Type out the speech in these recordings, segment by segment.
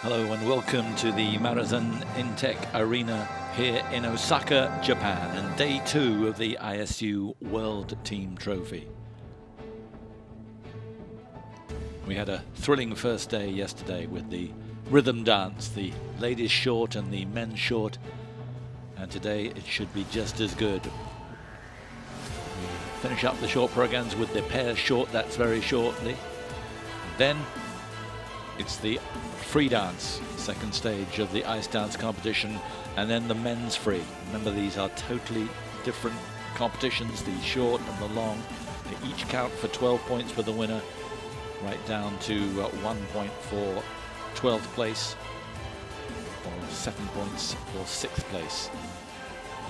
Hello and welcome to the Marathon Intech Arena here in Osaka, Japan, and day 2 of the ISU World Team Trophy. We had a thrilling first day yesterday with the rhythm dance, the ladies short and the men's short, and today it should be just as good. We finish up the short programs with the pairs short, that's very shortly. Then it's the free dance, second stage of the ice dance competition, and then the men's free. Remember, these are totally different competitions, the short and the long. They each count for 12 points for the winner, right down to 1 point for 12th place, or 7 points for 6th place.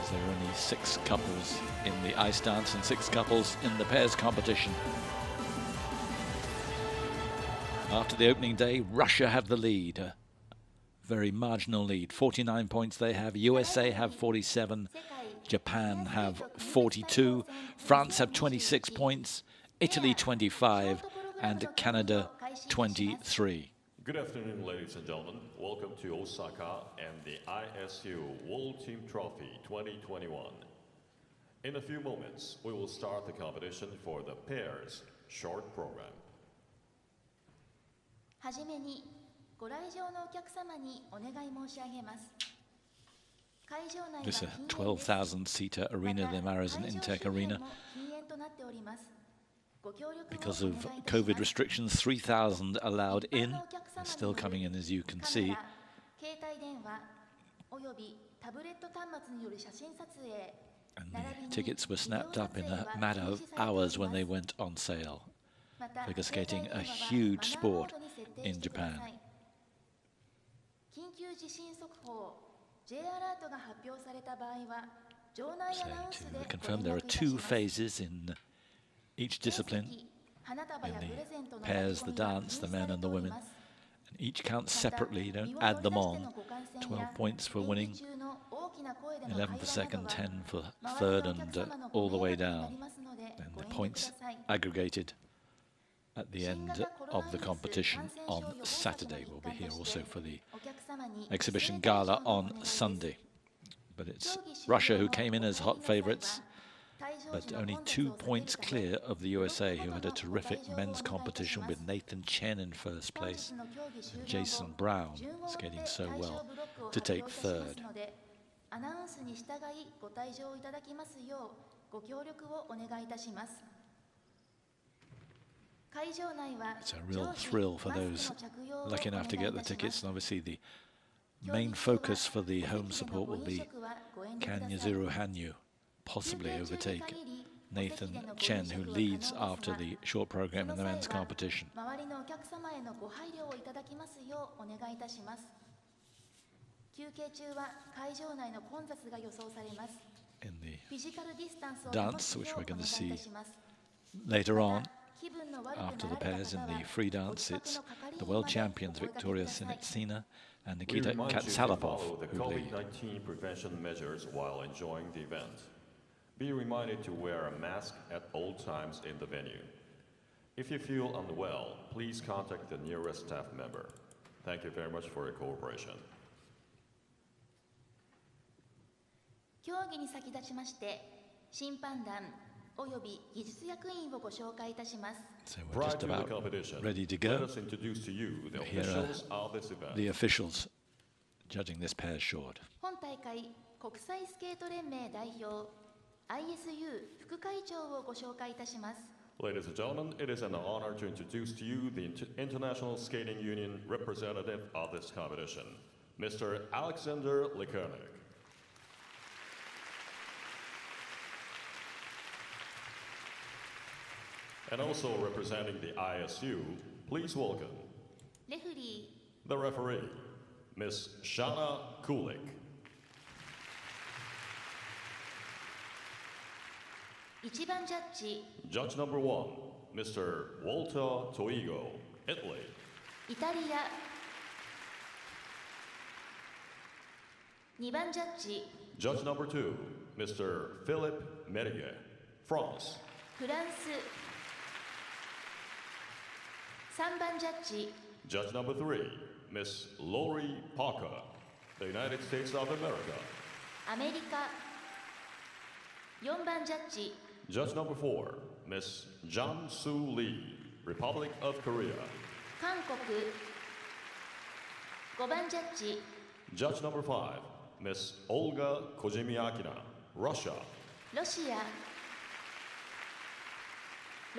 As there are only 6 couples in the ice dance and 6 couples in the pairs competition. After the opening day, Russia have the lead, a very marginal lead. 49 points they have, USA have 47, Japan have 42, France have 26 points, Italy 25, and Canada 23. Good afternoon, ladies and gentlemen. Welcome to Osaka and the ISU World Team Trophy 2021. In a few moments, we will start the competition for the pairs short program. はじめにご来場のお客様にお願い申し上げます。 It's a 12,000-seater arena, the Marathon Intech Arena. Because of COVID restrictions, 3,000 allowed in. They're still coming in, as you can see. And the tickets were snapped up in a matter of hours when they went on sale. Figure skating, a huge sport in Japan. So to confirm, there are 2 phases in each discipline. In the pairs, the dance, the men and the women. And each counts separately, you don't add them on. 12 points for winning, 11 for second, 10 for third, and all the way down. And the points aggregated at the end of the competition on Saturday. We'll be here also for the exhibition gala on Sunday. But it's Russia who came in as hot favorites, but only 2 points clear of the USA, who had a terrific men's competition with Nathan Chen in first place and Jason Brown skating so well to take third. It's a real thrill for those lucky enough to get the tickets, and obviously the main focus for the home support will be, can Yuzuru Hanyu possibly overtake Nathan Chen, who leads after the short program in the men's competition. In the dance, which we're going to see later on, after the pairs in the free dance, it's the world champions Victoria Sinitsina and Nikita Katsalapov who lead. COVID-19 prevention measures while enjoying the event. Be reminded to wear a mask at all times in the venue. If you feel unwell, please contact the nearest staff member. Thank you very much for your cooperation. 競技に先立ちまして、審判団 So we're just about ready to go. Here are the officials judging this pair short. 本大会国際スケート連盟代表 ISU 副会長をご紹介いたします。 Ladies and gentlemen, it is an honor to introduce to you the International Skating Union representative of this competition, Mr. Alexander Likernik. And also representing the ISU, please welcome the referee, Ms. Shana Kulik. Judge number 1, Mr. Walter Toigo, Italy. Judge number 2, Mr. Philippe Meriguet, France. フランス 3番ジャッジ Judge number 3, Miss Lori Parker, the United States of America. アメリカ4番ジャッジ Judge number 4, Miss Jang-Soo Lee, Republic of Korea. 韓国5番ジャッジ Judge number 5, Miss Olga Kozhemiakina, Russia. ロシア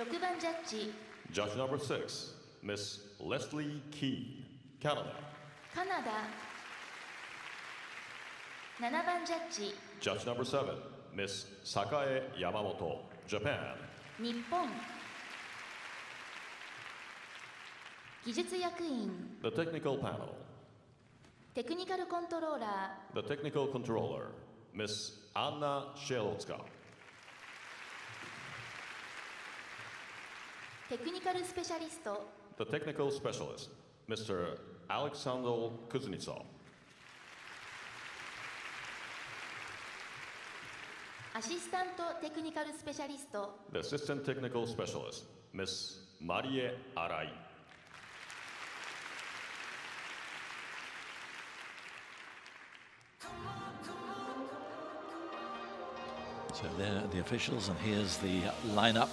6番ジャッジ Judge number 6, Miss Leslie Key, Canada. カナダ7番ジャッジ Judge number 7, Miss Sakae Yamamoto, Japan. 日本技術役員 The technical panel. テクニカルコントローラ The technical controller, Miss Anna Shelotska. ーテクニカルスペシャリスト The technical specialist, Mr. Alexander Kuznetsov. アシスタントテクニカルスペシャリスト The assistant technical specialist, Miss Marie Arai. So there are the officials, and here's the lineup.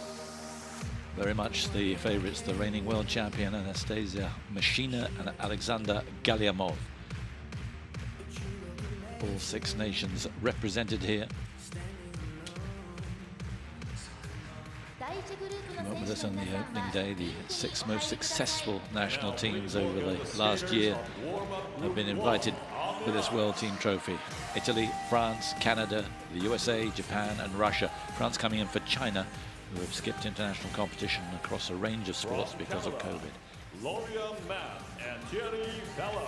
Very much the favourites, the reigning world champion Anastasia Mashina and Alexander Galyamov. All 6 nations represented here. 第一グループ Came の up with 選 us 手 on の the 皆さん opening は day. The 6 most successful national teams over the last year have been invited for this World Team Trophy. Italy, France, Canada, the USA, Japan and Russia. France coming in for China, who have skipped international competition across a range of sports because of COVID. Lorian Matt and Thierry Bella.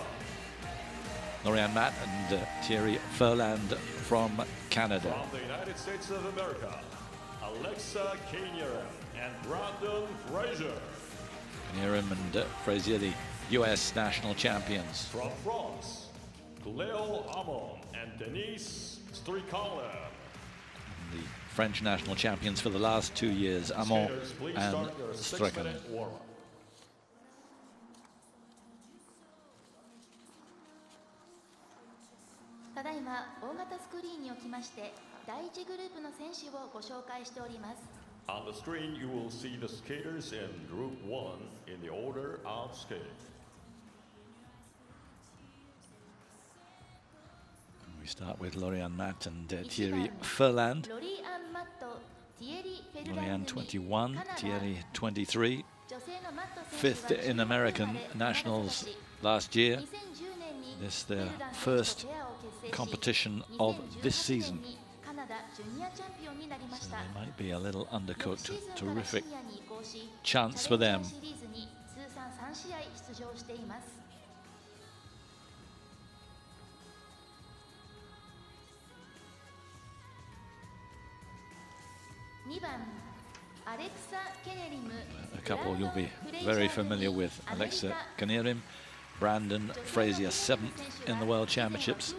Lorian Matt and Thierry Furland from Canada. From the United States of America, Alexa Kanier and Brandon Frazier. Kanirim and Frazier, the US national champions. From France, Cléo Hamon and Denise Stricale. The French national champions for the last 2 years, Amon Skaters, please and start your Strickland. 6-minute warm-up. ただいま大型スクリーンにおきまして第一グループの選手をご紹介しております。 On the screen, you will see the skaters in Group 1 in the order of skating. We start with Lorian Matt and 1 Thierry 番 Furland. ロリアン・マット、ティエリ・フェルラ Lorian ン組 21, カナダ Thierry 23. 女性のマット選手 Fifth は in 中国 American 生まれ nationals 生まれ育ち last year. 2010年に This フェ their ルラン選手 first とペアを結成し competition of this 2018 season. 年にカナダジュニアチャンピオンになりまし So た。 they might be a little 翌 undercooked. シーズンから Terrific シニアに移行し chance for チャレ them. ンジャーシリーズに通算3試合出場しています。2番アレクサ・ケネリム A couple you'll be very familiar with. Alexa Kanirim, Brandon Frazier, 7th in the World Championships.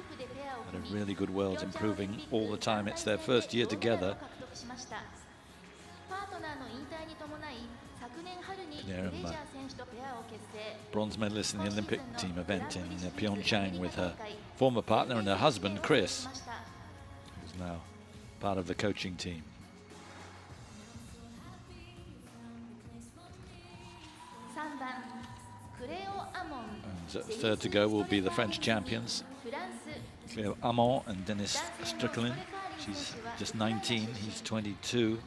Had a really good Worlds, improving all the time. It's their first year together. Kanirim, bronze medalist in the Olympic team event in Pyeongchang with her former partner and her husband, Chris, who's now part of the coaching team. And third to go will be the French champions, Cléo Hamon and Denise Strickland. She's just 19, he's 22.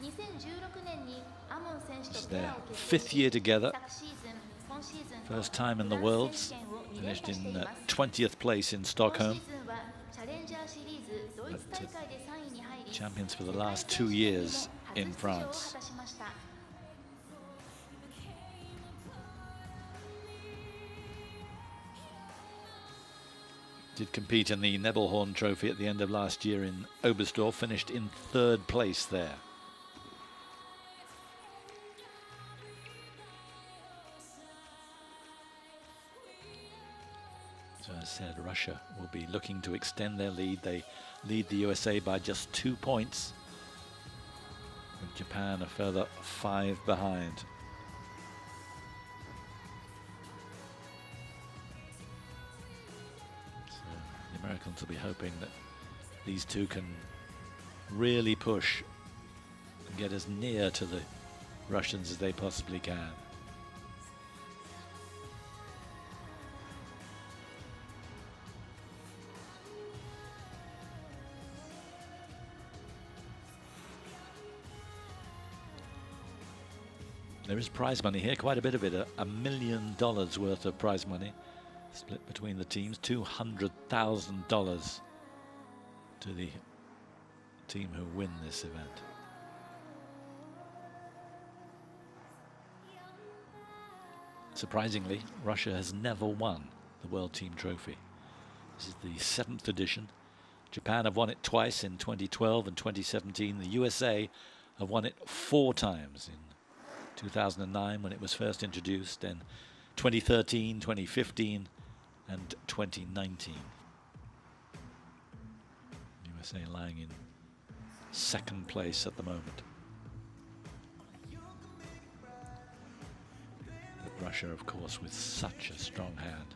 It's their 5th year together. First time in the Worlds. Finished in 20th place in Stockholm. But champions for the last 2 years in France. Did compete in the Nebelhorn Trophy at the end of last year in Oberstdorf, finished in 3rd place there. So as I said, Russia will be looking to extend their lead. They lead the USA by just 2 points, with Japan a further 5 behind. Americans will be hoping that these two can really push and get as near to the Russians as they possibly can. There is prize money here, quite a bit of it, $1 million worth of prize money split between the teams, $200,000 to the team who win this event. Surprisingly, Russia has never won the World Team Trophy. This is the 7th edition. Japan have won it twice in 2012 and 2017. The USA have won it 4 times in 2009 when it was first introduced, then 2013, 2015 and 2019. USA lying in 2nd place at the moment. But Russia, of course, with such a strong hand.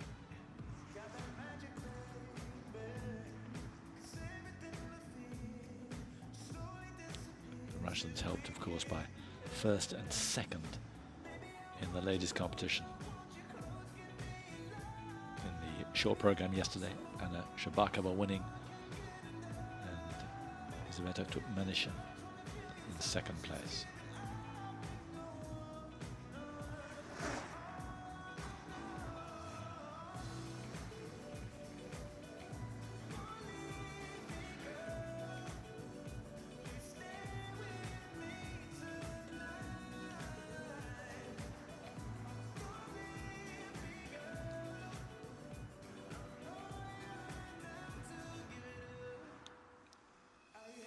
The Russians helped, of course, by 1st and 2nd in the ladies competition. In the short program yesterday, Anna Shabakova winning, and Elizaveta Turkmenishin in 2nd place.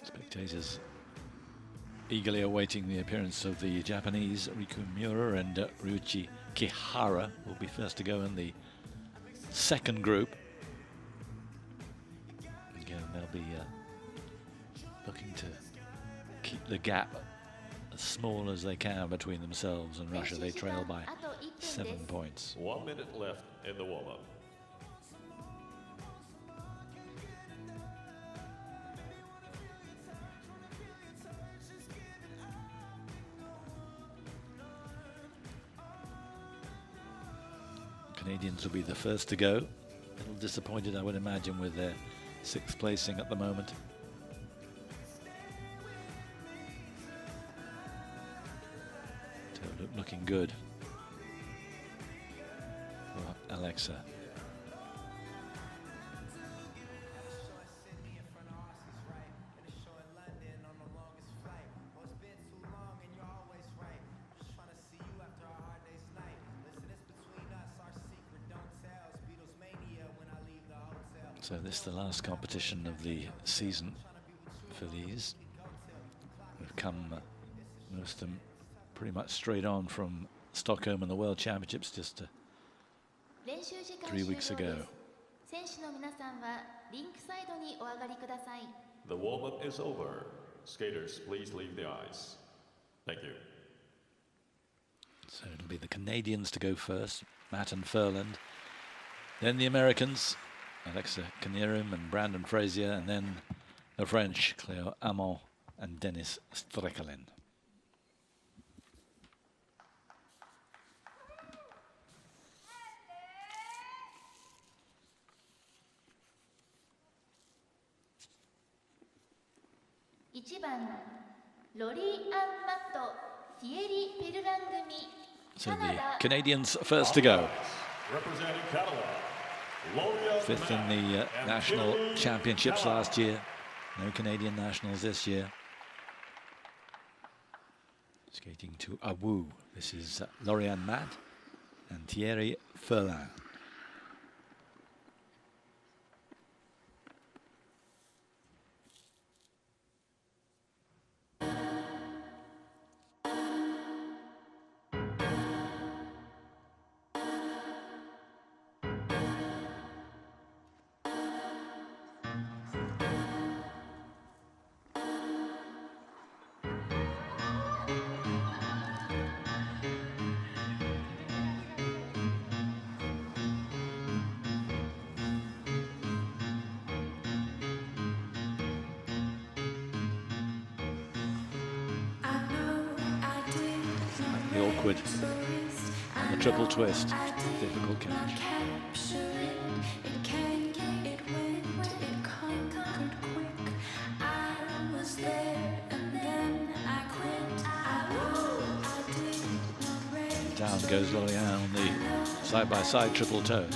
Spectators eagerly awaiting the appearance of the Japanese Riku Miura and Ryuichi Kihara will be first to go in the 2nd group. Again, they'll be looking to keep the gap as small as they can between themselves and Russia. They trail by 7 points. 1 minute left in the warm-up. Canadians will be the first to go. A little disappointed, I would imagine, with their 6th placing at the moment. So looking good for Alexa. So this is the last competition of the season for these. We've come, most of them, pretty much straight on from Stockholm and the World Championships just 3 weeks ago. The warm-up is over. Skaters, please leave the ice. Thank you. So it'll be the Canadians to go first, Matt and Furland. Then the Americans, Alexa Knierim and Brandon Frazier, and then the French, Cléo Amon and Denis Strekelin. So the Canadians first to go. Representing Canada, 5th in the national championships last year. No Canadian nationals this year. Skating to Awu. This is Lauriane Matt and Thierry Ferlin. awkward on the triple twist. Difficult catch. Down goes Lorient on the side-by-side triple toes.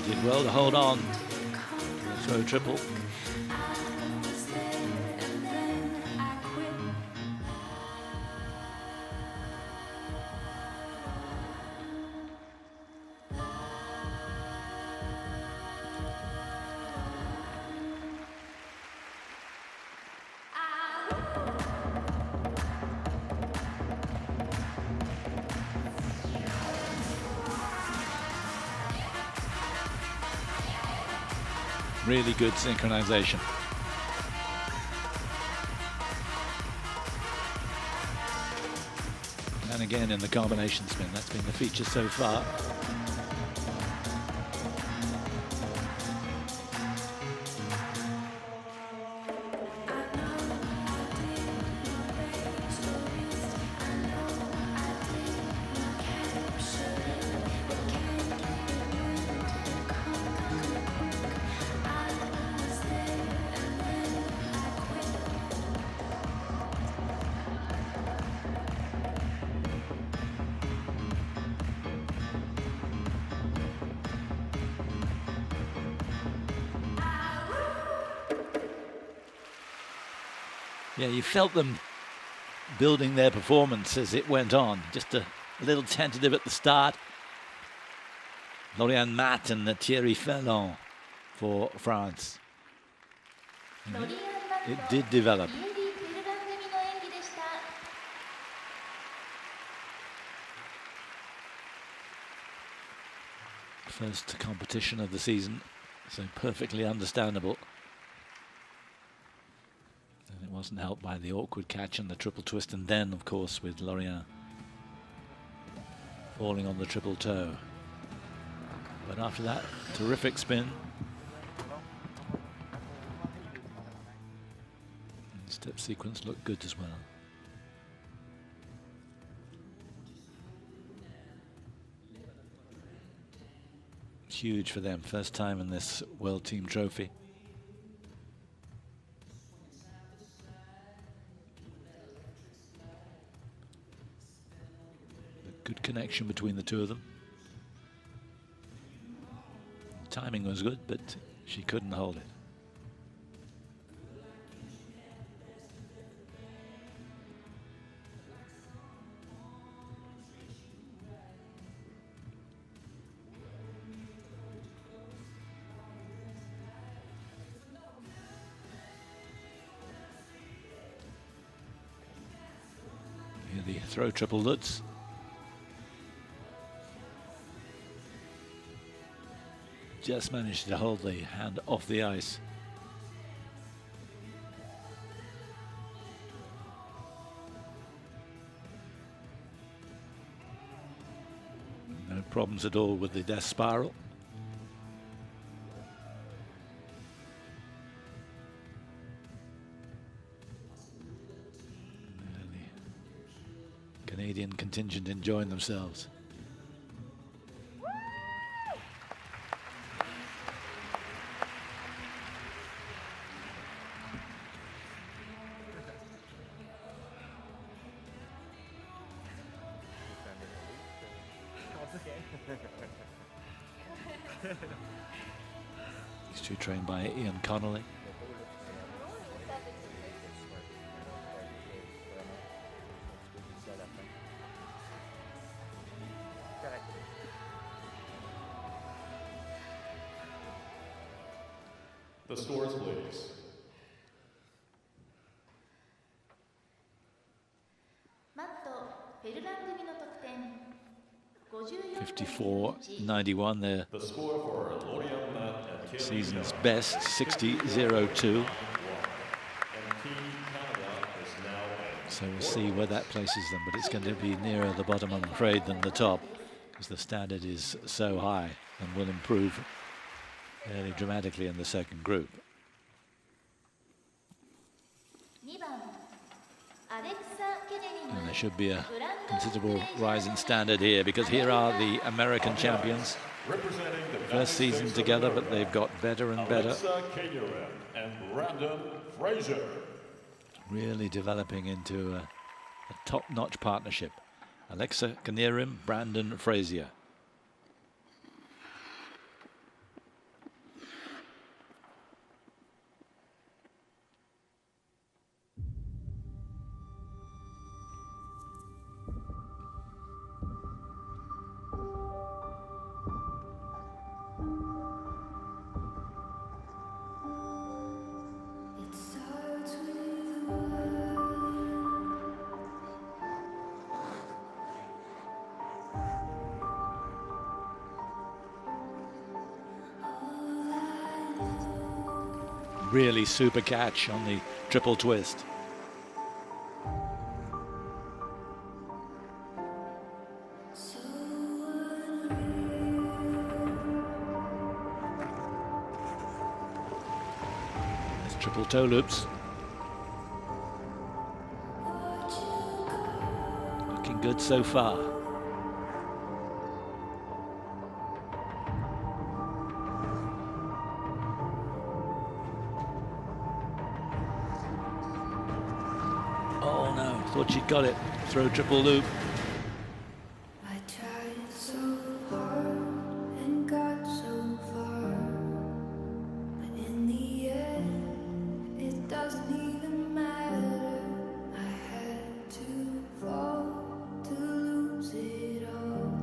Did well to hold on. Throw triple. Really good synchronization. And again in the combination spin, that's been the feature so far. Yeah, you felt them building their performance as it went on. Just a little tentative at the start. Lauriane Mat and Thierry Ferland for France. And it did develop. First competition of the season, so perfectly understandable. And it wasn't helped by the awkward catch and the triple twist, and then, of course, with Lauriane falling on the triple toe. But after that, terrific spin. And the step sequence looked good as well. Huge for them, first time in this World Team Trophy. Good connection between the two of them. The timing was good, but she couldn't hold it. Here the throw triple Lutz. Just managed to hold the hand off the ice. No problems at all with the death spiral. And the Canadian contingent enjoying themselves. These two trained by Ian Connolly. The scores, please. マット・フェルラン組の得点 54.91, their The score for Lorian Matt and Katie season's Young, best, 60.02. and Team Canada is now in So we'll see where that places them, but it's going to be nearer the bottom, I'm afraid, than the top, because the standard is so high and will improve fairly dramatically in the second group. 2番アレクサ・ケネリ And ム there should be a considerable rise in standard here, because here are the American champions. representing the First season together, but they've got better and better. Alexa Kenyuren and Brandon Fraser. Really developing into a top-notch partnership. Alexa Kanirim, Brandon Frazier. It starts with one. All I know. Really super catch on the triple twist. So unreal. There's triple toe loops. What you got? Looking good so far. Oh no, thought she'd got it. Throw triple loop. I tried so hard and got so far, but in the end, it doesn't even matter. I had to fall to lose it all,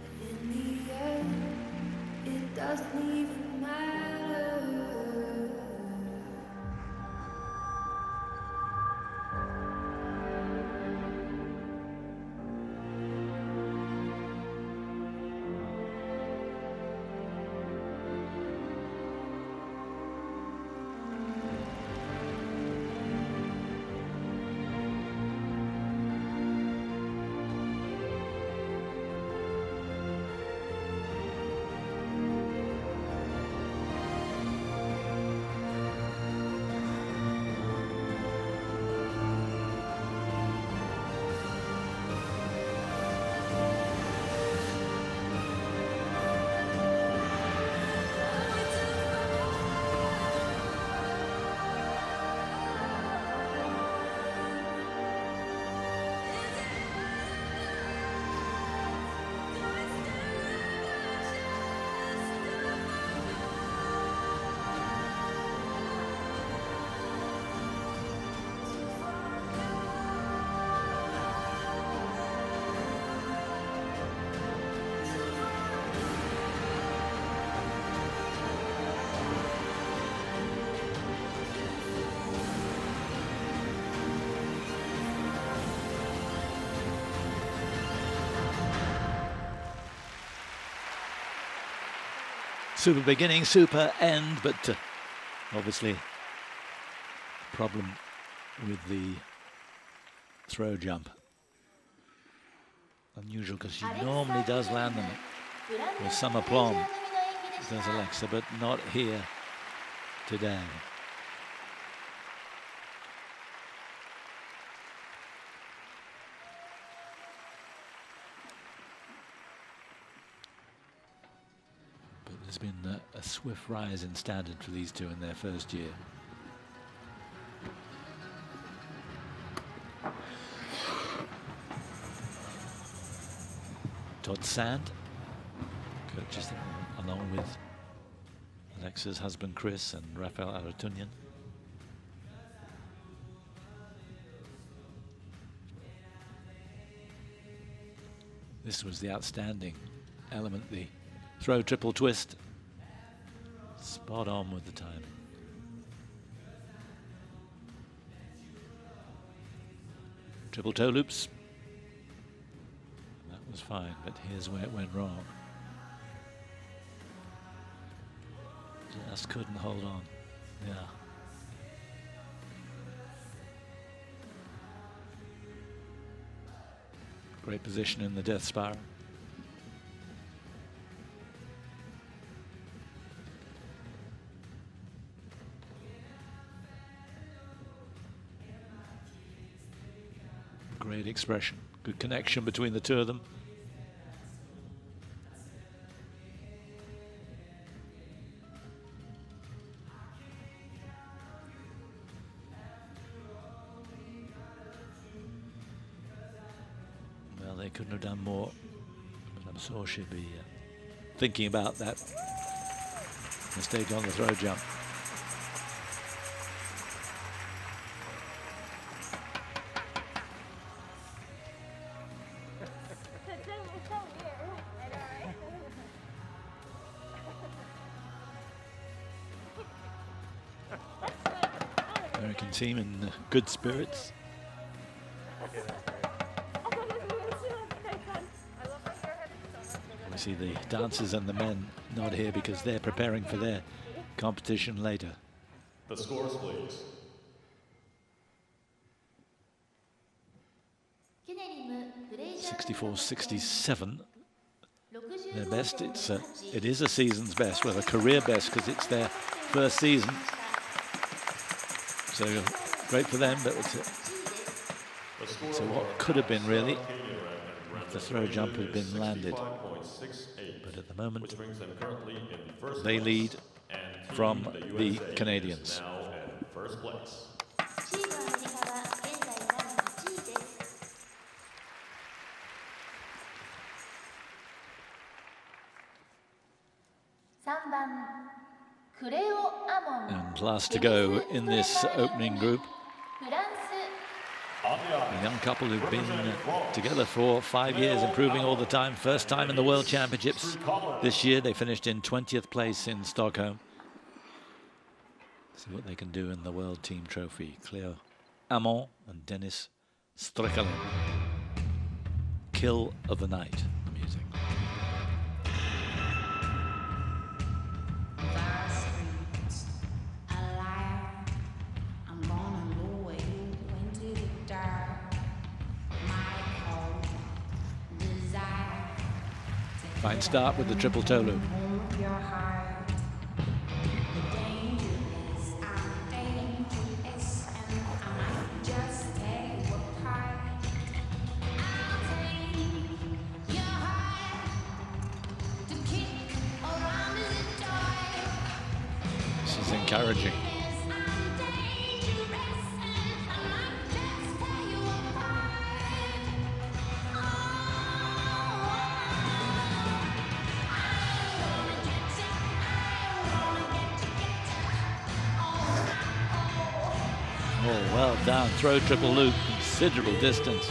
but in the end, it doesn't even matter. Super beginning, super end, but obviously problem with the throw jump. Unusual, because she normally does land them with some aplomb, does Alexa, but not here today. But there's been a swift rise in standard for these two in their first year. Todd Sand coaches them along with Alexa's husband Chris and Rafael Aratunian. This was the outstanding element, the throw triple twist. Spot on with the timing. Triple toe loops. That was fine, but here's where it went wrong. Just couldn't hold on. Yeah. Great position in the death spiral. Great expression. Good connection between the two of them. Well, they couldn't have done more, but I'm sure she'd be thinking about that mistake on the throw jump. American team in good spirits. We see the dancers and the men not here because they're preparing for their competition later. The scores, please. 64-67. Their best. It is a season's best, well, a career best because it's their first season. So great for them, but so what could have been really if the throw jump had been landed. But at the moment, they lead from the Canadians. First place. チームアメリカは現在第1位です。 3番クレオ・アモン And last to go in this opening group, フランス a young couple who've been together for 5 years, improving all the time. First time in the World Championships this year. They finished in 20th place in Stockholm. See what they can do in the World Team Trophy. Cleo Amon and Dennis Strickland. Kill of the Night, the music. Fine start with the triple toe loop. This is encouraging. Oh, well done. Throw triple loop, considerable distance.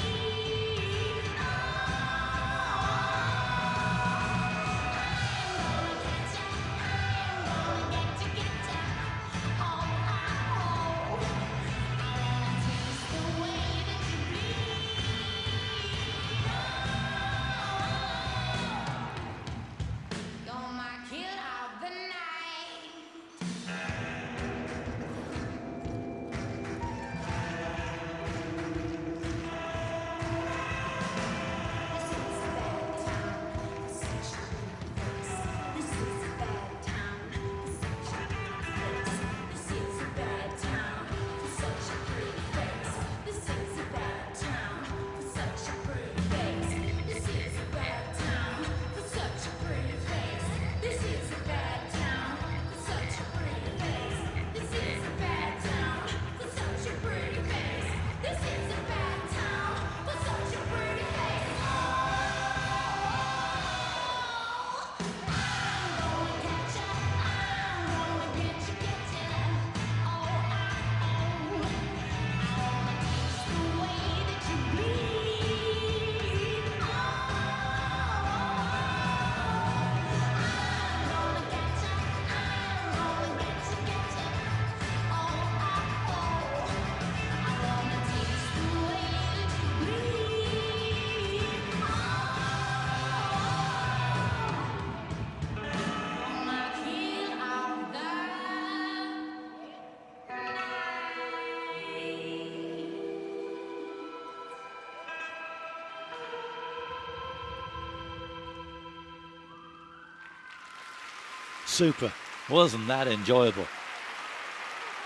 Super. Wasn't that enjoyable?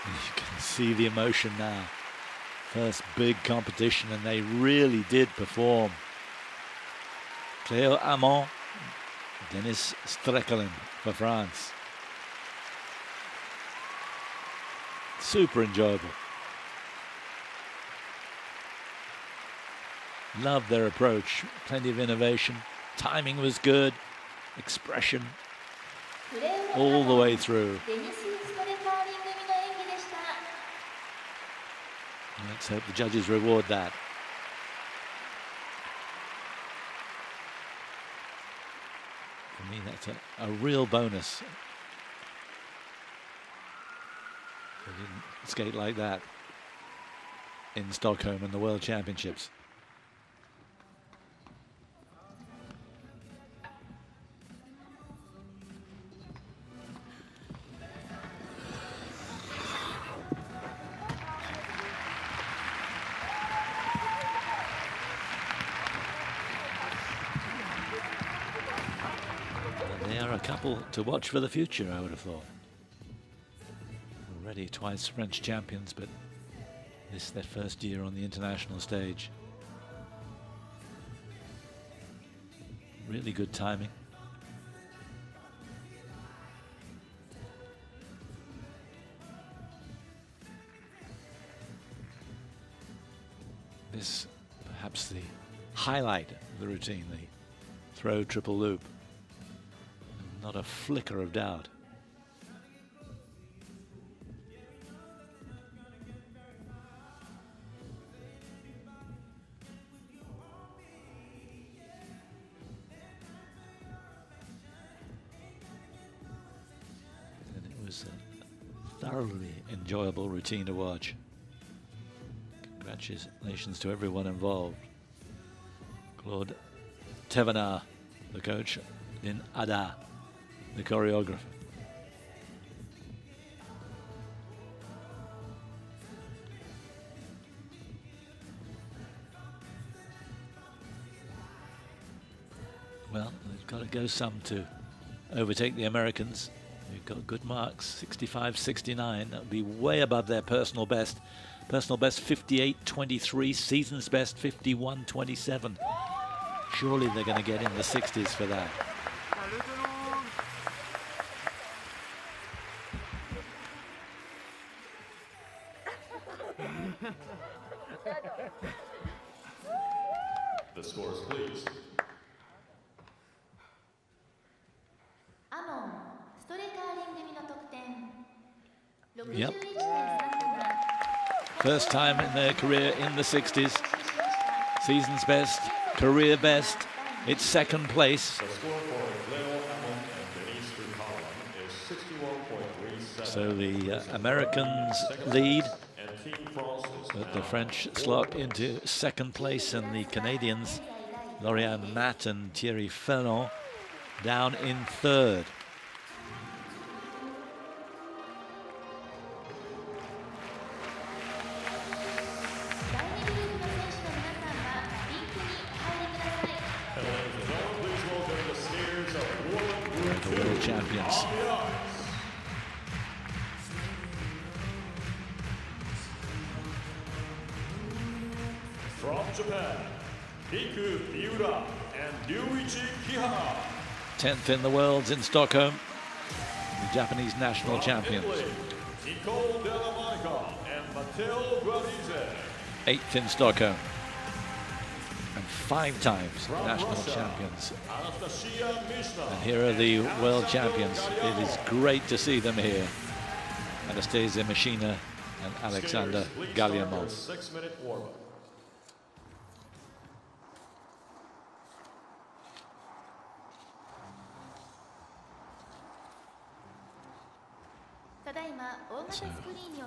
And you can see the emotion now. First big competition, and they really did perform. Cléo Amon, Dennis Streckelin for France. Super enjoyable. Loved their approach. Plenty of innovation. Timing was good. Expression all the way through. Let's hope the judges reward that. For me, that's a real bonus. They didn't skate like that in Stockholm in the World Championships. They are a couple to watch for the future, I would have thought. Already twice French champions, but this is their first year on the international stage. Really good timing. This perhaps the highlight of the routine, the throw triple loop. Not a flicker of doubt. And it was a thoroughly enjoyable routine to watch. Congratulations to everyone involved. Claude Thévenard, the coach, Lynn Ada, the choreographer. Well, they've got to go some to overtake the Americans. They've got good marks, 65-69. That would be way above their personal best. Personal best 58-23, season's best 51-27. Surely they're going to get in the 60s for that. The scores, please. Yep. First time in their career in the 60s. Season's best, career best. It's second place. The score for Cléo Amon and Denise Streckelin is 61.37. So the Americans lead, And Team France is but the now French slot into second place, and the Canadians, Lauriane Matt and Thierry Ferland, down in third. The world champions. From Japan, Riku Miura and Ryuichi Kihara. 10th in the world in Stockholm. The Japanese national From champions. Italy, Nicole Della Monica and Matteo Guarese. 8th in Stockholm. And 5 times From national Russia, champions. Anastasia Mishna. And here are the world champions. It is great to see them here. Anastasia Mishina and Alexander Skaters, please Galliamon. start your 6-minute warm-up.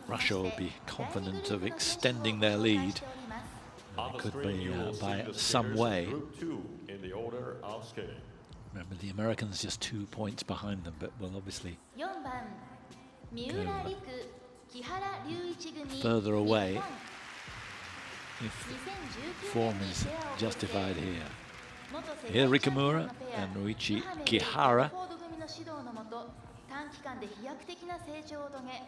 Russia will be confident of extending their lead. On the Could screen, be you will see by the some skaters way. in Group 2 in the order of skating. Remember, the Americans just 2 points behind them, but will obviously further away if form is justified here. Here Rikamura and Ryuichi Kihara 短期間で飛躍的な成長を遂げ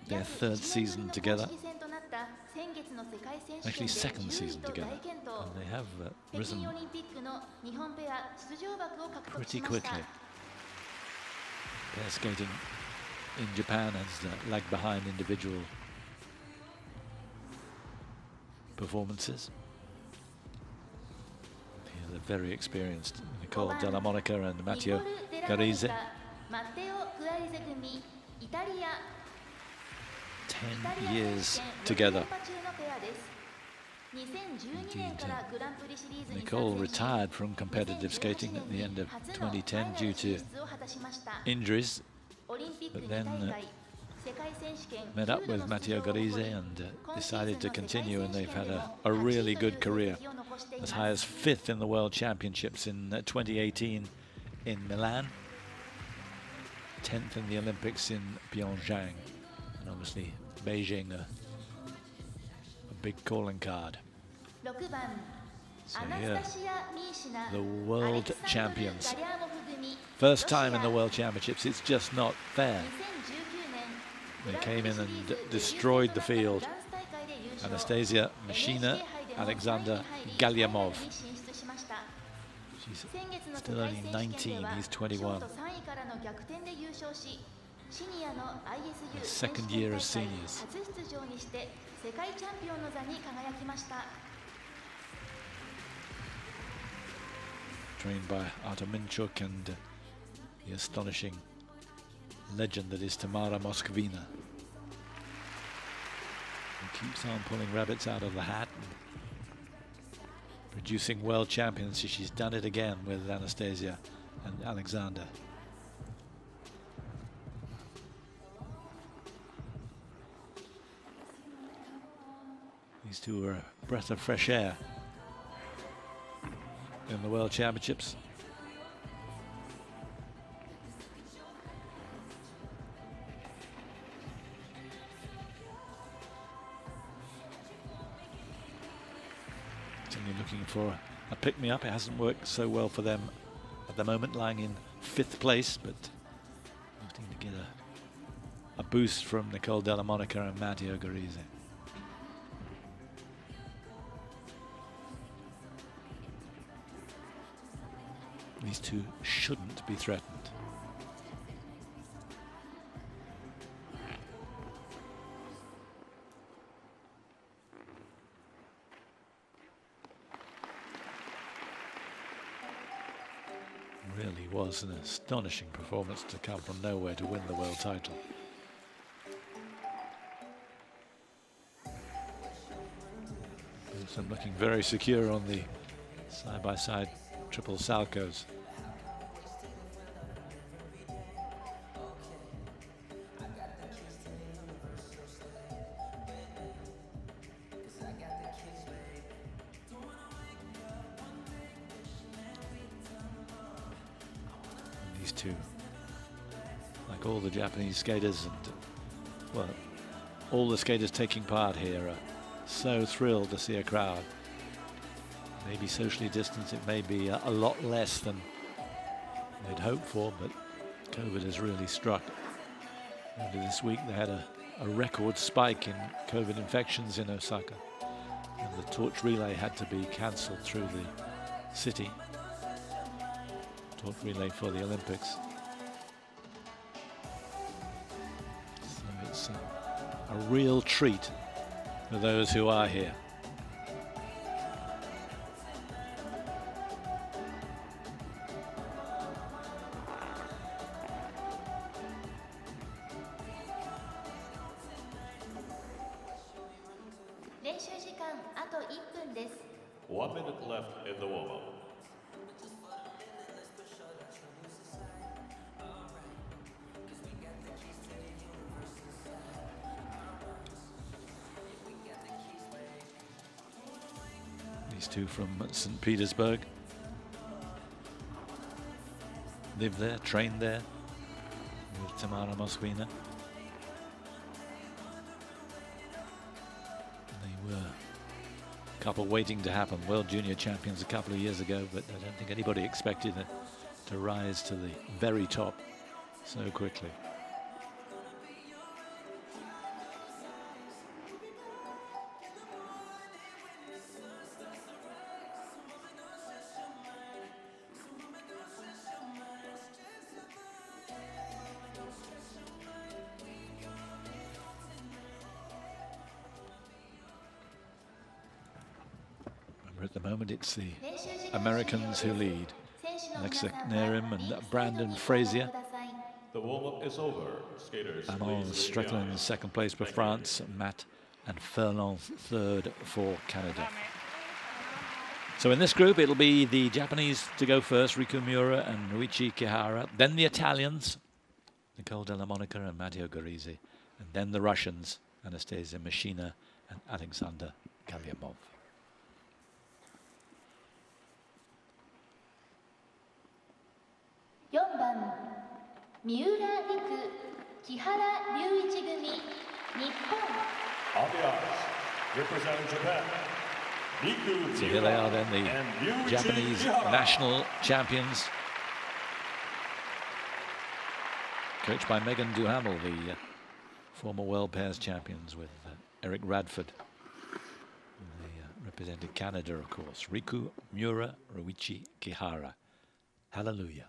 Their third season together. Actually, Actually, second season together. And they have risen pretty quickly. Pair skating in Japan has lagged behind individual performances. Here they're very experienced. Nicole Della Monica and Matteo Garise. 10 years together. Indeed, Nicole retired from competitive skating at the end of 2010 due to injuries, but then met up with Matteo Garise and decided to continue, and they've had a really good career, as high as 5th in the World Championships in 2018 in Milan, 10th in the Olympics in Pyeongchang, and obviously Beijing a big calling card. So here, the world champions. First time in the World Championships, it's just not fair. They came in and destroyed the field. Anastasia Mishina, Alexander Galyamov. She's still only 19, he's 21. The second year as seniors. Trained by Artur Minchuk and the astonishing legend that is Tamara Moskvina. He keeps on pulling rabbits out of the hat and producing world champions. She's done it again with Anastasia and Alexander. These two are a breath of fresh air in the World Championships. Certainly looking for a pick-me-up. It hasn't worked so well for them at the moment, lying in 5th place, but hoping to get a boost from Nicole Della Monica and Matteo Garise. These two shouldn't be threatened. Really was an astonishing performance to come from nowhere to win the world title. Both looking very secure on the side-by-side triple salchos. These two, like all the Japanese skaters and, well, all the skaters taking part here are so thrilled to see a crowd. Maybe socially distanced, it may be a lot less than they'd hoped for, but COVID has really struck. Earlier this week they had a record spike in COVID infections in Osaka, and the torch relay had to be cancelled through the city. Torch relay for the Olympics. So it's a real treat for those who are here. One minute left in the warm-up. These two from St. Petersburg. Live there, train there with Tamara Moskvina. They were a couple waiting to happen. World Junior champions a couple of years ago, but I don't think anybody expected it to rise to the very top so quickly. But at the moment it's the Americans who lead. Alexei Nerim and Brandon Frazier. The warm-up is over. Skaters, Alan please Strickland, second place for France. Matt and Furlong, third for Canada. So in this group, it'll be the Japanese to go first, Riku Miura and Ruichi Kihara. Then the Italians, Nicole Della Monica and Matteo Garisi. And then the Russians, Anastasia Mashina and Alexander Galyamov. Representing Japan, Riku So here they are then, the Japanese national champions. Coached by Megan Duhamel, the former world pairs champions with Eric Radford. They represented Canada, of course. Riku Miura, Ruichi Kihara. Hallelujah.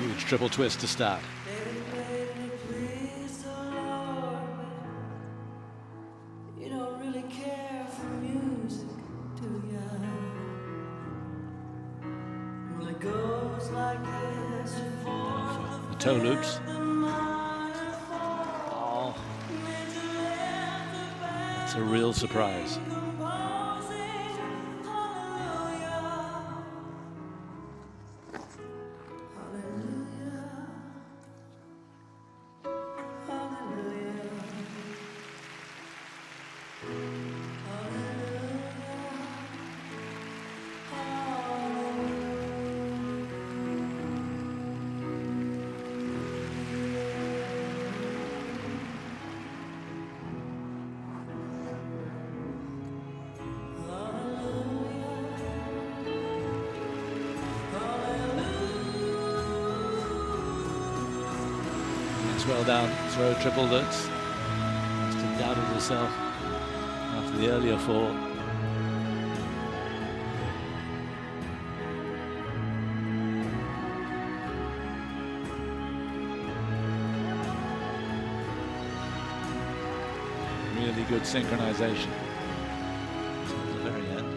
Huge triple twist to start. The toe loops. Oh, it's a real surprise. Well down, throw triple lutz. Must have doubted herself after the earlier fall. Really good synchronization. At the very end.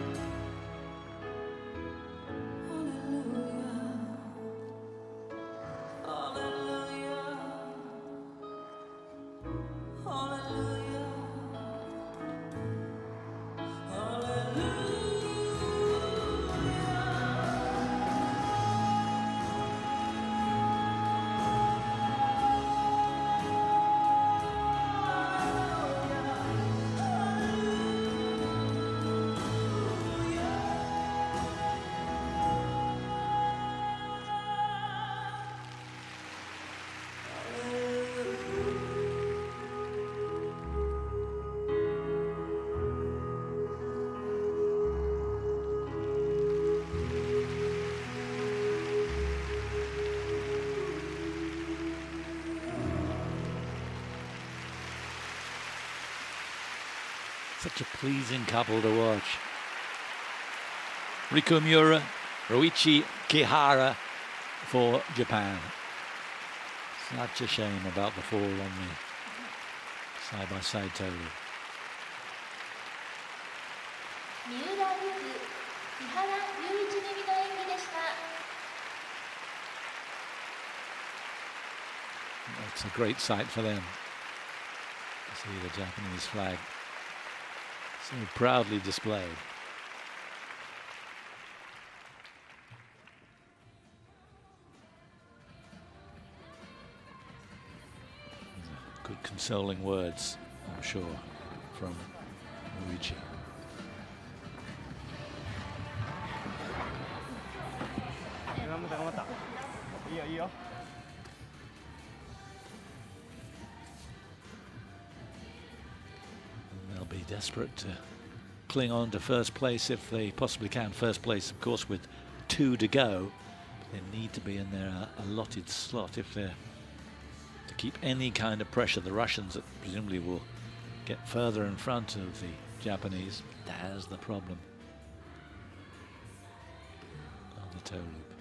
Such a pleasing couple to watch. Riku Miura, Ruichi Kihara for Japan. Such a shame about the fall on the side-by-side toe loop. It's a great sight for them to see the Japanese flag so proudly displayed. Good consoling words, I'm sure, from Luigi. They'll be desperate to cling on to first place if they possibly can. First place, of course, with 2 to go. They need to be in their allotted slot if they're to keep any kind of pressure. The Russians presumably will get further in front of the Japanese. There's the problem on the toe loop.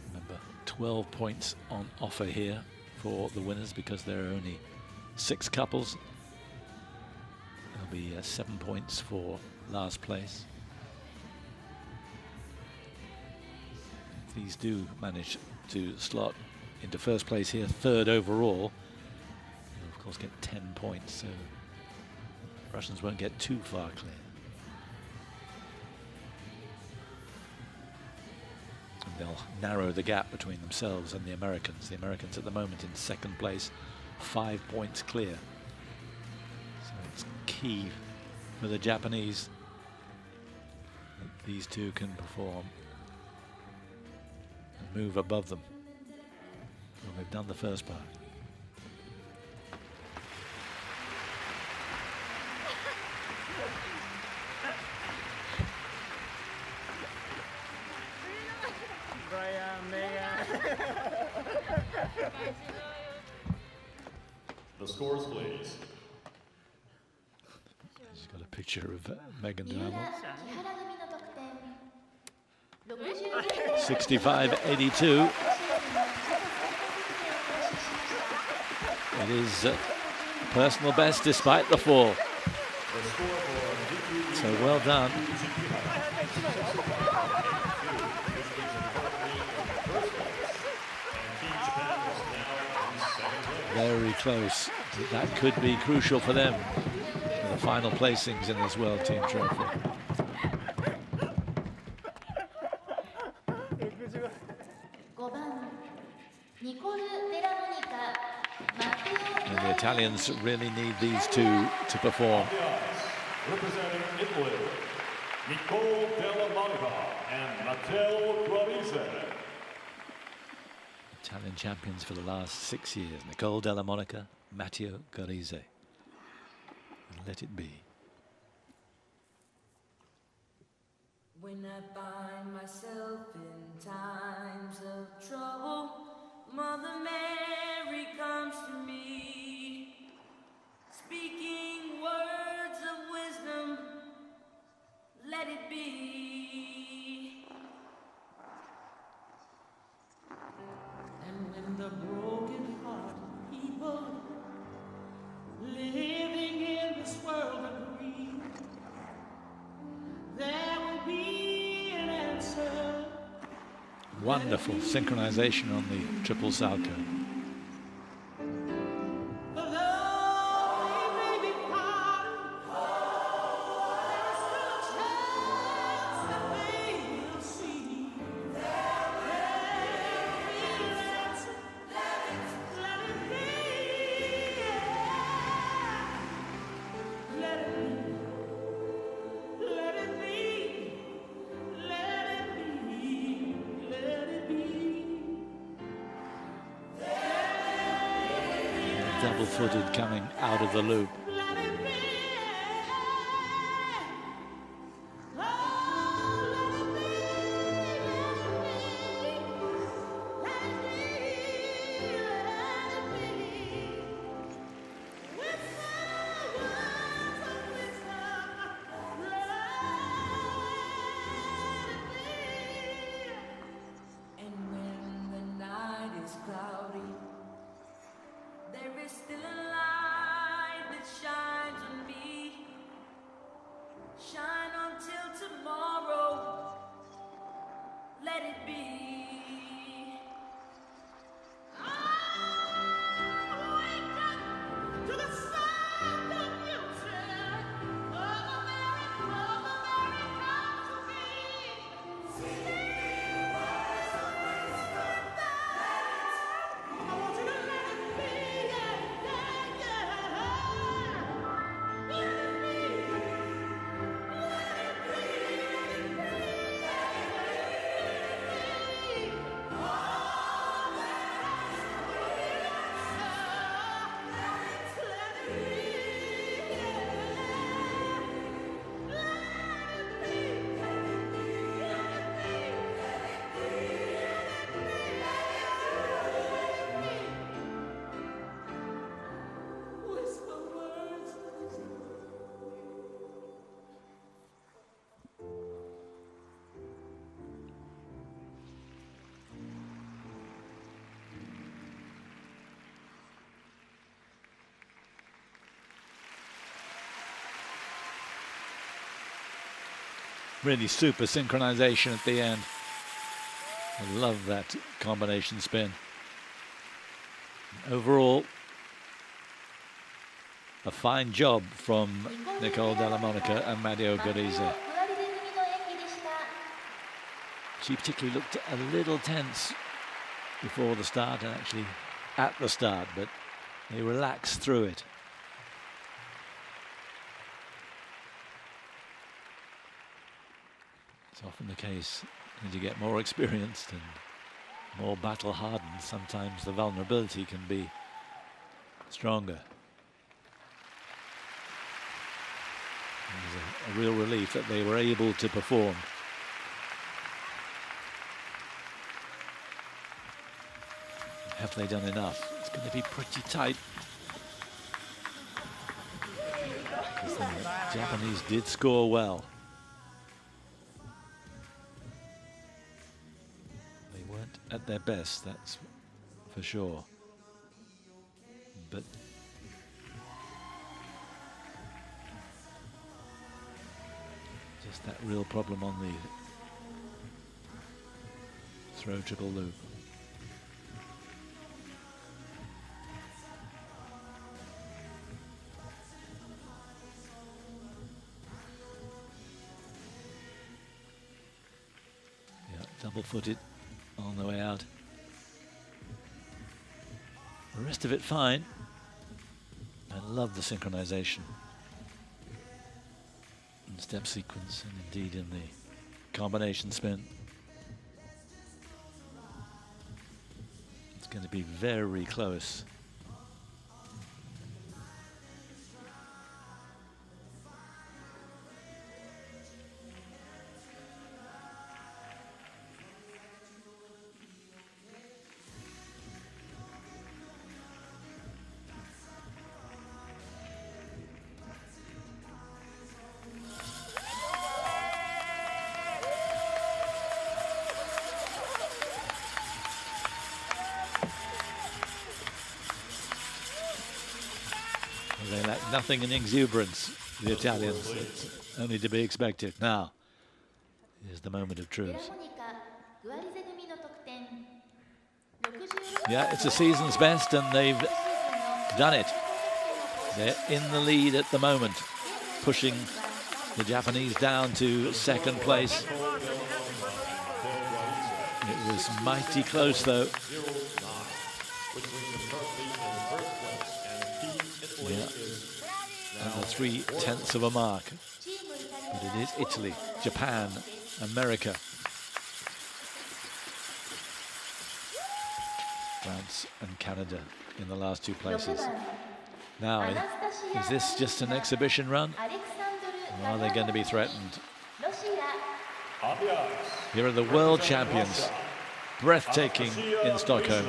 Remember, 12 points on offer here for the winners because there are only 6 couples. There'll be 7 points for last place. If these do manage to slot into first place here, 3rd overall, they'll of course get 10 points, so Russians won't get too far clear. And they'll narrow the gap between themselves and the Americans. The Americans at the moment in 2nd place, 5 points clear. So it's key for the Japanese that these two can perform and move above them. Well, they've done the first part. The scores, please. She's got a picture of Megan 三浦 Dowell. 木原組の得点 65-82. It is personal best despite the fall. So well done. Very close. That could be crucial for them for the final placings in this World Team Trophy. 5番ニコル・デラモニカ And the Italians really need these two to perform. Representing Italy, Nicole Della Monica and Matteo Guarise. Italian champions for the last 6 years. Nicole Della Monica, Matteo Guarise. Let it be. When I find myself in times of trouble, Mother Mary comes to me, speaking words of wisdom, let it be. And when the broken-hearted people living in this world agree, there will be an answer. Wonderful synchronization on the triple salto. Although we may be parted, there's still a chance that they will see. There will be an answer. Let it be. Let it be. Let it be. Let it be. Let it be. Double-footed coming out of the loop. Let it be. Oh, let it be. Let it be. Let it be. With the words of wisdom, let it be. And when the night is cloudy, there is still a light that Really super synchronization at the end. I love that combination spin. Overall, a fine job from Nicole Della Monica and Matteo Garese. グアリゼ組の演技でした。 She particularly looked a little tense before the start and actually at the start, but they relaxed through it. It's often the case as you get more experienced and more battle hardened, sometimes the vulnerability can be stronger. It was a real relief that they were able to perform. Have they done enough? It's going to be pretty tight. Because the Japanese did score well. They weren't at their best, that's for sure. But just that real problem on the throw triple loop. Double-footed on the way out. The rest of it fine. I love the synchronization in the step sequence and indeed in the combination spin. It's going to be very close. They lack nothing in exuberance, the Italians. It's only to be expected. Now, here's the moment of デラ truth. モニカグアリゼ組の得点 66 Yeah, it's a season's best, and they've done it. They're in the lead at the moment, pushing the Japanese down to second place. It was mighty close, though. Yeah, under 3/10 of a mark. But it is Italy, Japan, America, France and Canada in the last two places. Now, is this just an exhibition run? アレクサンドル Or are they going to be threatened? ロシア Here are the world champions, breathtaking in Stockholm.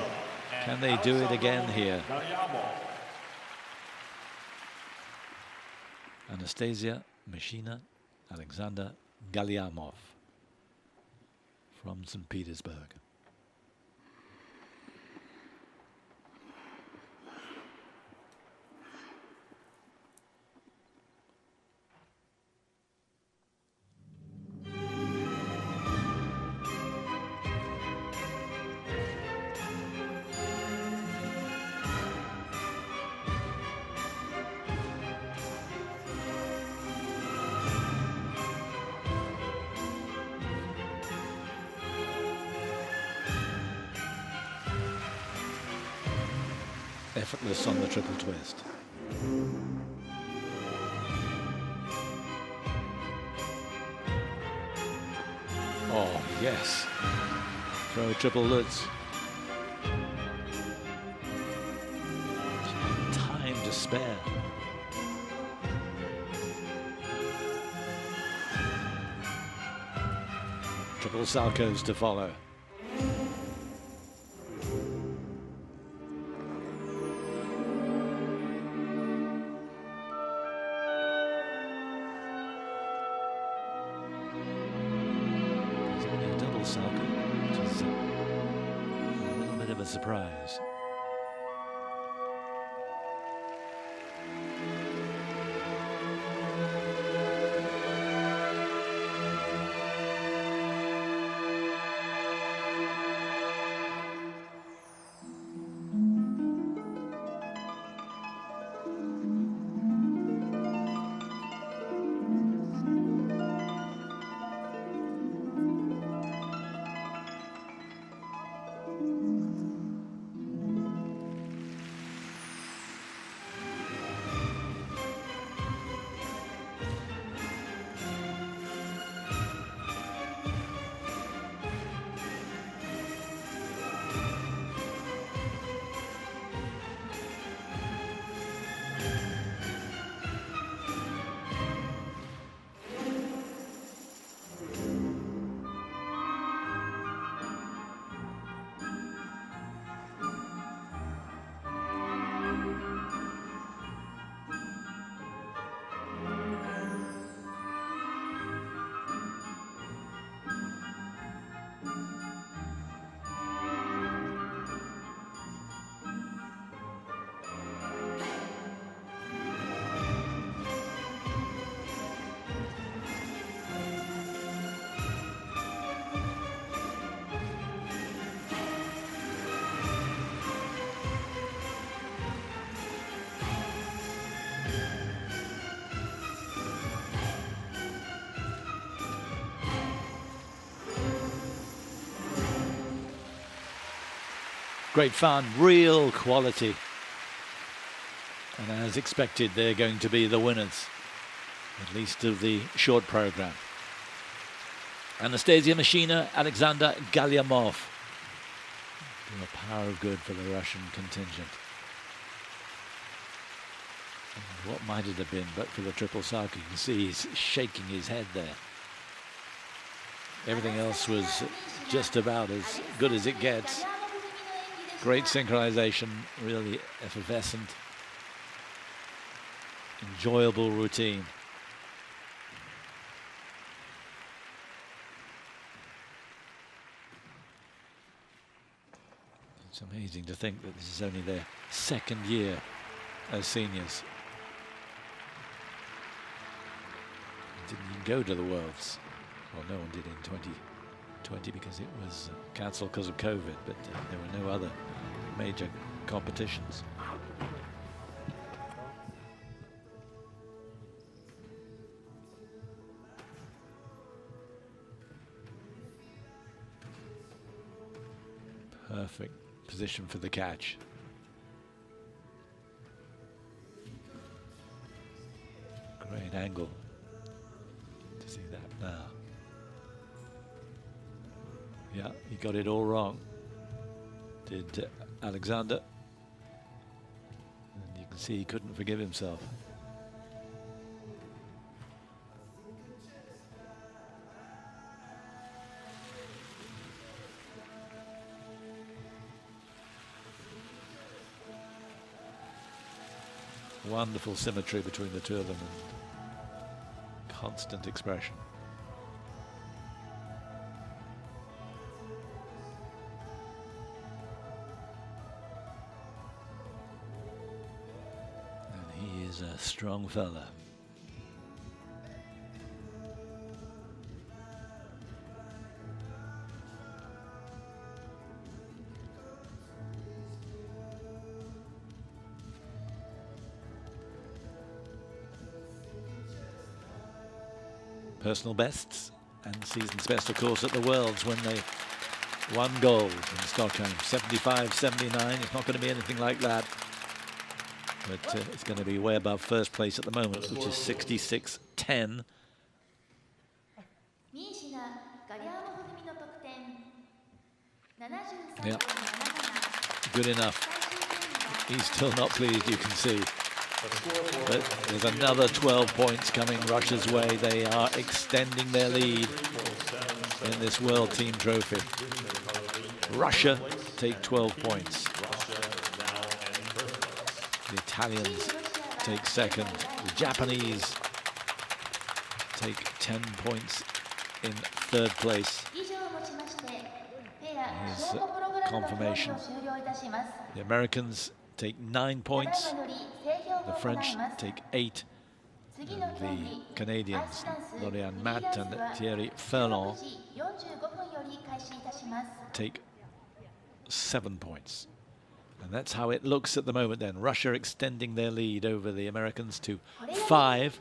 Can they do it again here? Anastasia Mishina Alexander Galyamov from St. Petersburg. Effortless on the triple twist. Oh, yes. Throw a triple Lutz. Time to spare. Triple Salchows to follow. Which is a little bit of a surprise. great fun, real quality. And as expected, they're going to be the winners, at least of the short program. Anastasia Mashina, Alexander Galyamov. A power of good for the Russian contingent. And what might it have been but for the triple sock? You can see he's shaking his head there. Everything else was just about as good as it gets. Great synchronization, really effervescent, enjoyable routine. It's amazing to think that this is only their second year as seniors. Didn't even go to the Worlds. Well, no one did in 2020 because it was cancelled because of COVID, but there were no other major competitions. Perfect position for the catch. Great angle to see that now. Yeah, he got it all wrong. Did Alexander. And you can see he couldn't forgive himself. Wonderful symmetry between the two of them and constant expression. And he is a strong fella. Personal bests and season's best, of course, at the Worlds when they won gold in Stockholm. 75-79. It's not going to be anything like that, but it's going to be way above first place at the moment, which is 66-10. Yeah, good enough. He's still not pleased, you can see. But there's another 12 points coming Russia's way. They are extending their lead in this World Team Trophy. Russia take 12 points. The Italians take second. The Japanese take 10 points in third place. Here's confirmation. The Americans take 9 points. The French take 8, and the Canadians, Lauriane Matt and Thierry Ferland, take 7 points. And that's how it looks at the moment then. Russia extending their lead over the Americans to 5.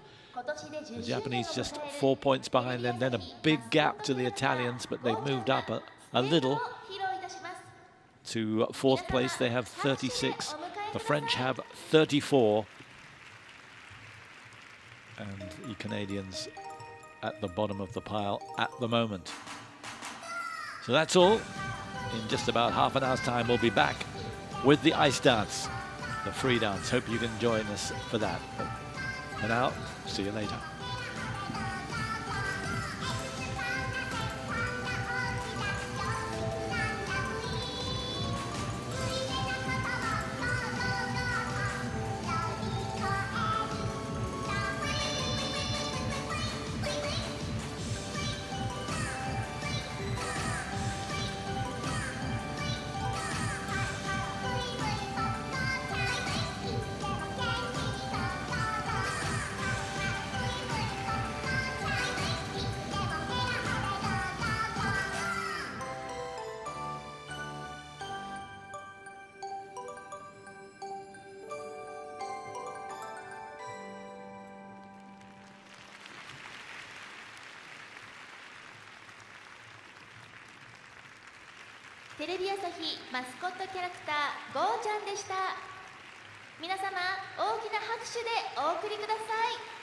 The Japanese just 4 points behind them, then a big gap to the Italians, but they've moved up a little to fourth place. They have 36. The French have 34. And the Canadians at the bottom of the pile at the moment. So that's all. In just about half an hour's time, we'll be back with the ice dance, the free dance. Hope you can join us for that. But for now, see you later. テレビ朝日マスコットキャラクターゴーちゃんでした。皆様大きな拍手でお送りください。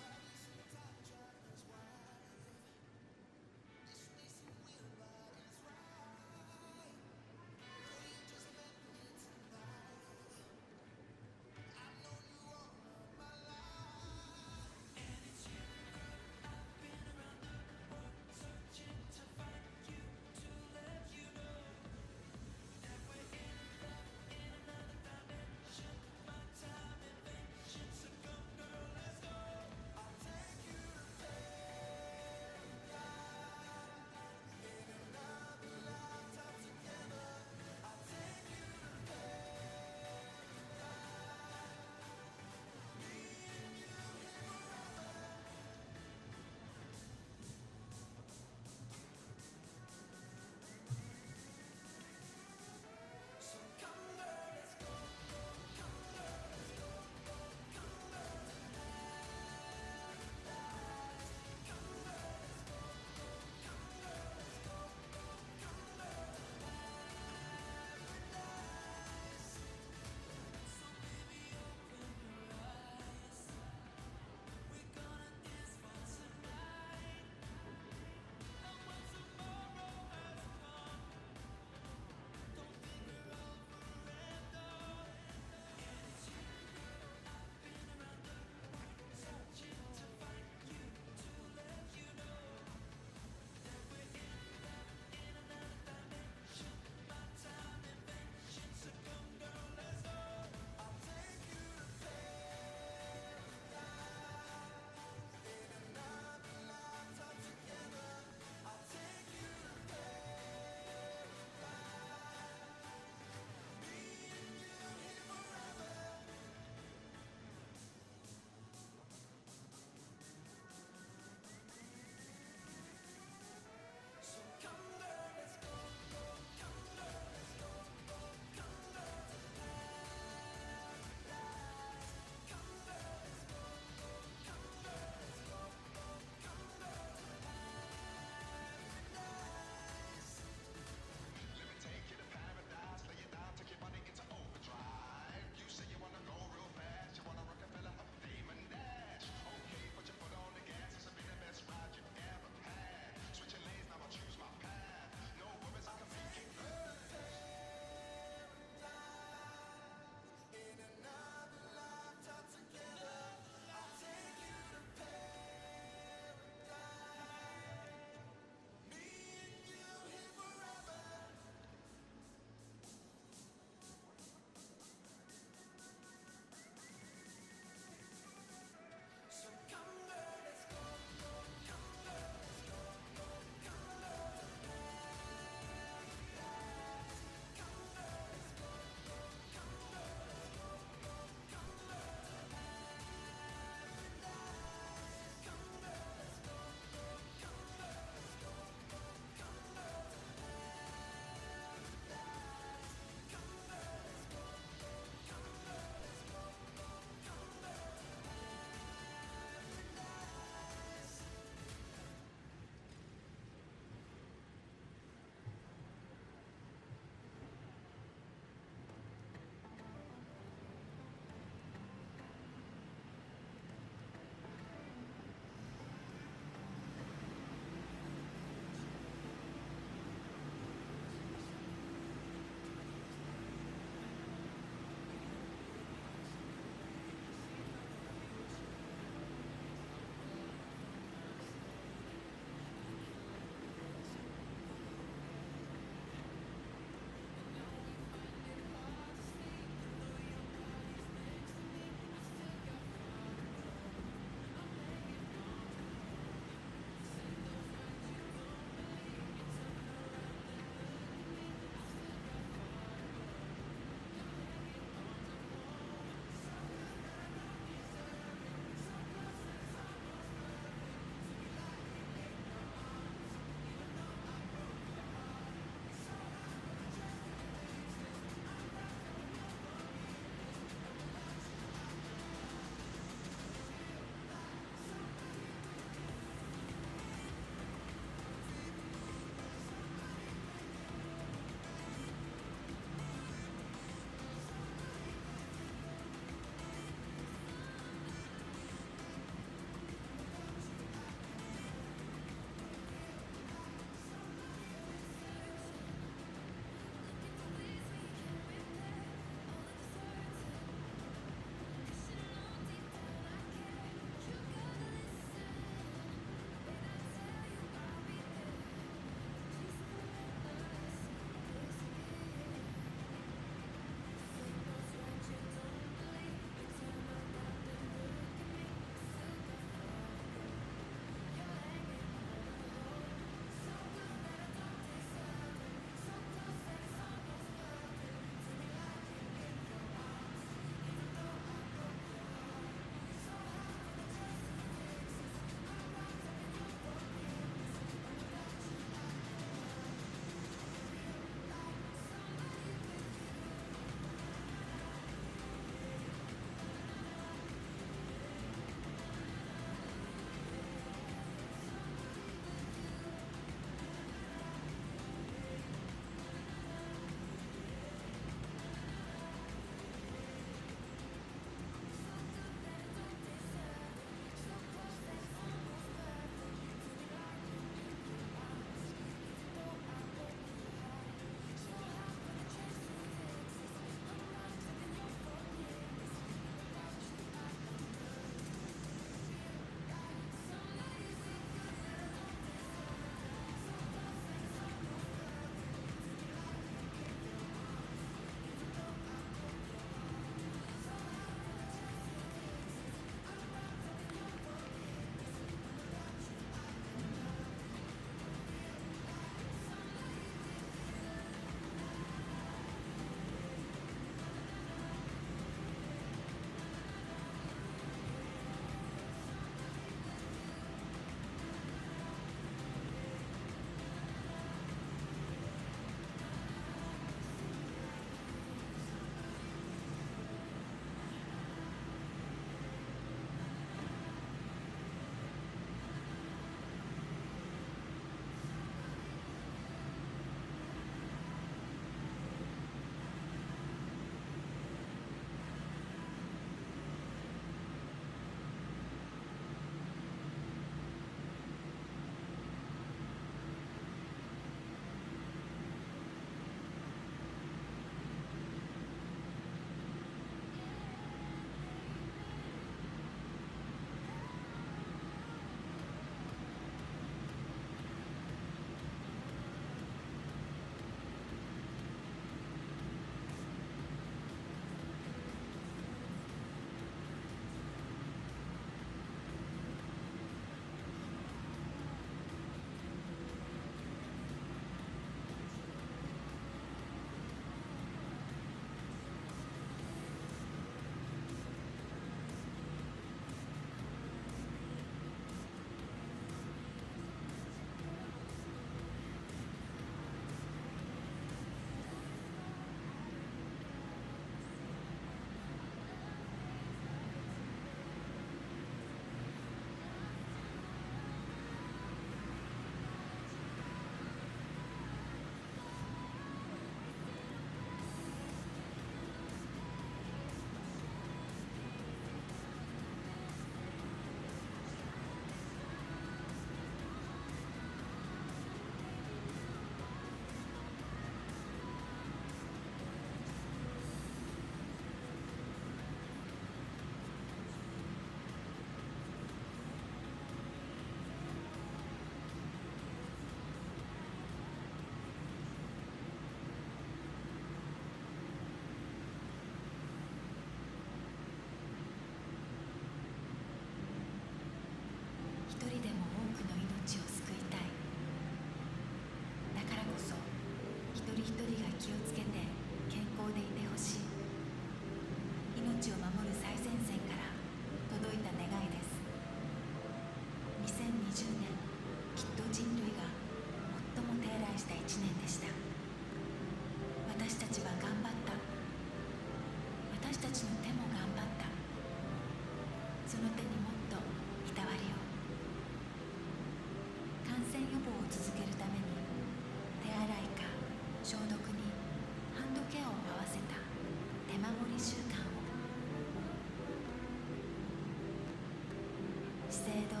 資生堂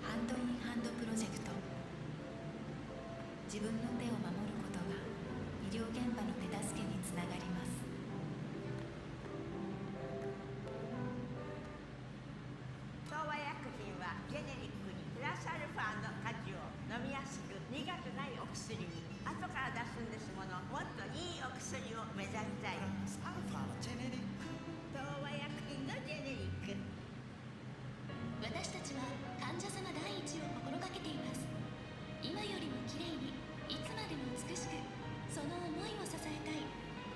ハンドインハンドプロジェクト。自分の手を守ることが医療現場の手助けにつながります。東和薬品はジェネリックにプラスアルファの果汁を飲みやすく苦くないお薬に後から出すんですもの、もっといいお薬を目指したい。アルファのジェネリック。東和薬品のジェネリック。私たちは患者様第一を心がけています。今よりもきれいに、いつまでも美しく、その思いを支えたい。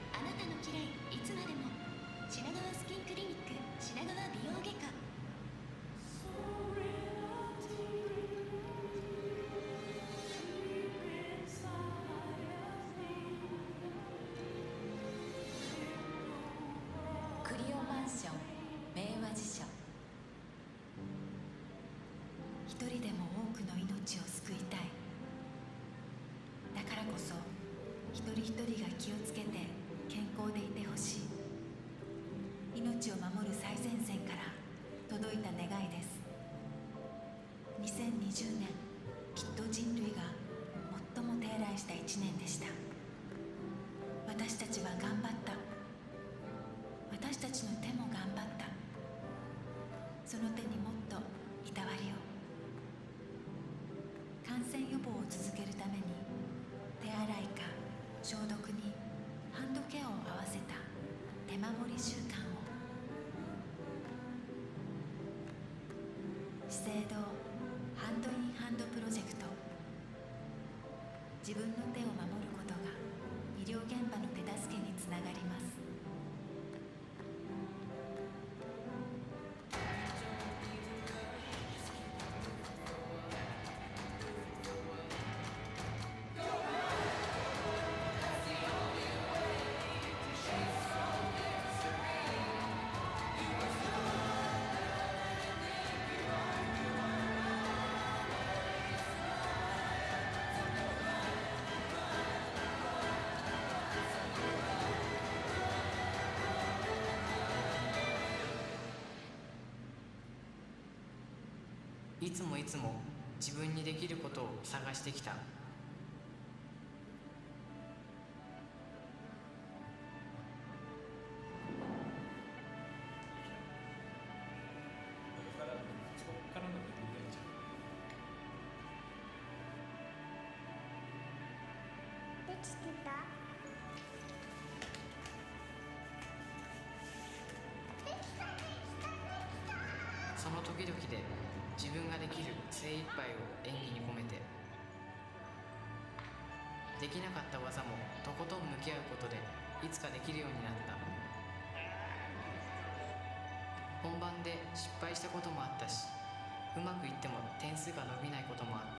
あなたのきれいいつまでも。品川スキンクリニック品川美容外科。クリオマンション明和辞書。一人でも多くの命を救いたい。だからこそ一人一人が気をつけて健康でいてほしい。命を守る最前線から届いた願いです。2020年、きっと人類が最も手洗いした1年でした。私たちは頑張った。私たちの手も頑張った。その手にもっといたわりを。感染予防を続けるために手洗いか消毒にハンドケアを合わせた手守り習慣を。資生堂ハンドインハンドプロジェクト。自分の手を守ることが医療現場の手助けにつながります。いつもいつも自分にできることを探してきた。できてた？その時々で自分ができる精一杯を演技に込めて、できなかった技もとことん向き合うことでいつかできるようになった。本番で失敗したこともあったし、うまくいっても点数が伸びないこともあった。